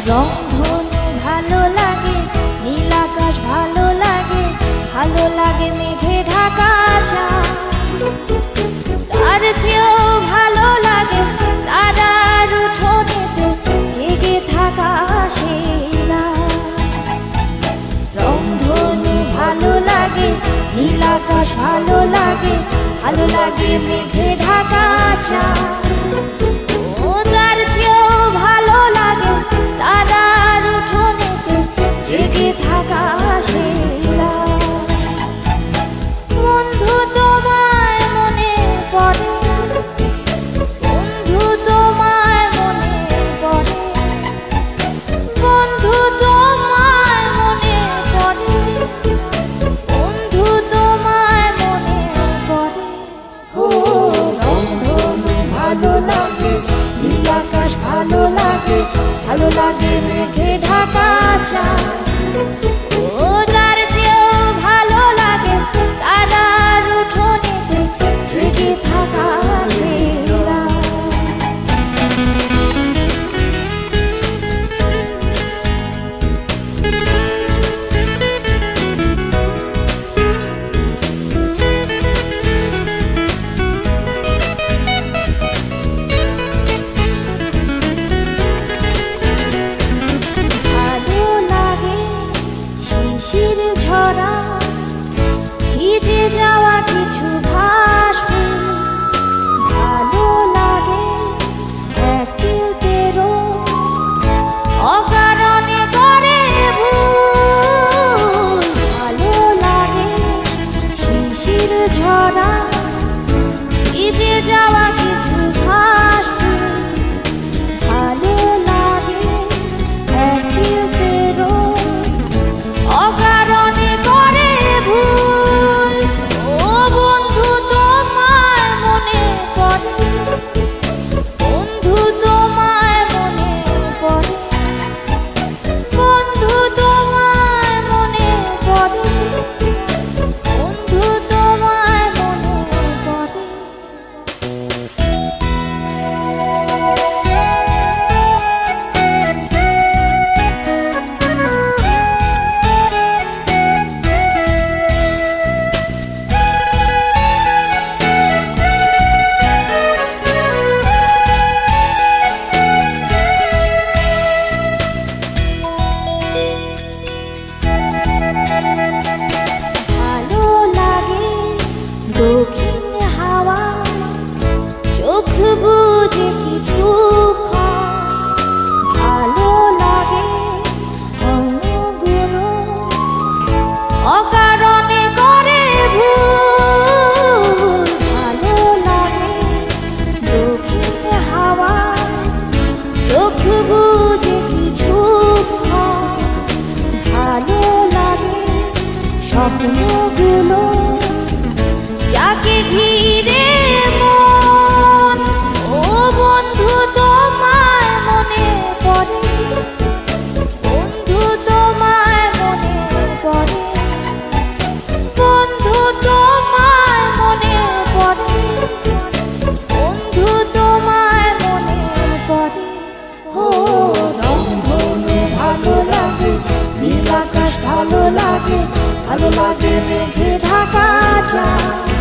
রংধনু ভালো লাগে, নীল আকাশ ভালো লাগে, ভালো লাগে মেঘে ঢাকা চাঁদ। তার চেয়েও ভালো লাগে তারার উঠোনেতে জেগে থাকা সেরা। রংধনু ভালো লাগে, নীল আকাশ ভালো লাগে, ভালো লাগে মেঘে ঢাকা চাঁদ। তার চেয়েও ভালো লাগে তারার উঠোনেতে জেগে থাকা সেরা। বন্ধু তোমায় মনে পড়ে, বন্ধু তোমায় মনে পড়ে, বন্ধু তোমায় মনে পড়ে, বন্ধু তোমায় মনে পড়ে। ও রংধনু ভালো লাগে, নীল আকাশ ভালো লাগে, ভালো লাগে মেঘে ঢাকা চাঁদ। তার চেয়েও ভালো লাগে তারার উঠোনেতে জেগে থাকা সেরা। ভালো লাগে শিশির ঝরা, ভিজে যাওয়া কিছু ভাসফুল। ভালো লাগে এক চিলতেরও অকারণে করে ভুল। ভালো লাগে শিশির ঝরা, ভিজে যাওয়া কিছু ভাসফুল। ভালো লাগে এক চিলতেরও অকারণে করে ভুল। ও বন্ধু তোমায় মনে পড়ে, বন্ধু তোমায় মনে পড়ে, বন্ধু তোমায় মনে পড়ে, বন্ধু তোমায় মনে পড়ে। ভালো লাগে দক্ষিণ হাওয়া, চোখ বুজে কিছুক্ষণ। ভালো লাগে অন্যগুলো অকারণে করে ভুল। ভালো লাগে দক্ষিণ হাওয়া, চোখ বুজে কিছুক্ষণ। ভালো লাগে স্বপ্নগুলো যাকে ঘিরে মন। ও বন্ধু তোমায় মনে পড়ে, বন্ধু তোমায় মনে পড়ে, বন্ধু তোমায় মনে পড়ে, বন্ধু তোমায় মনে পড়ে। ও রংধনু ভালো লাগে, নীল আকাশ ভালো লাগে, ভালো লাগে মেঘে ঢাকা চাঁদ।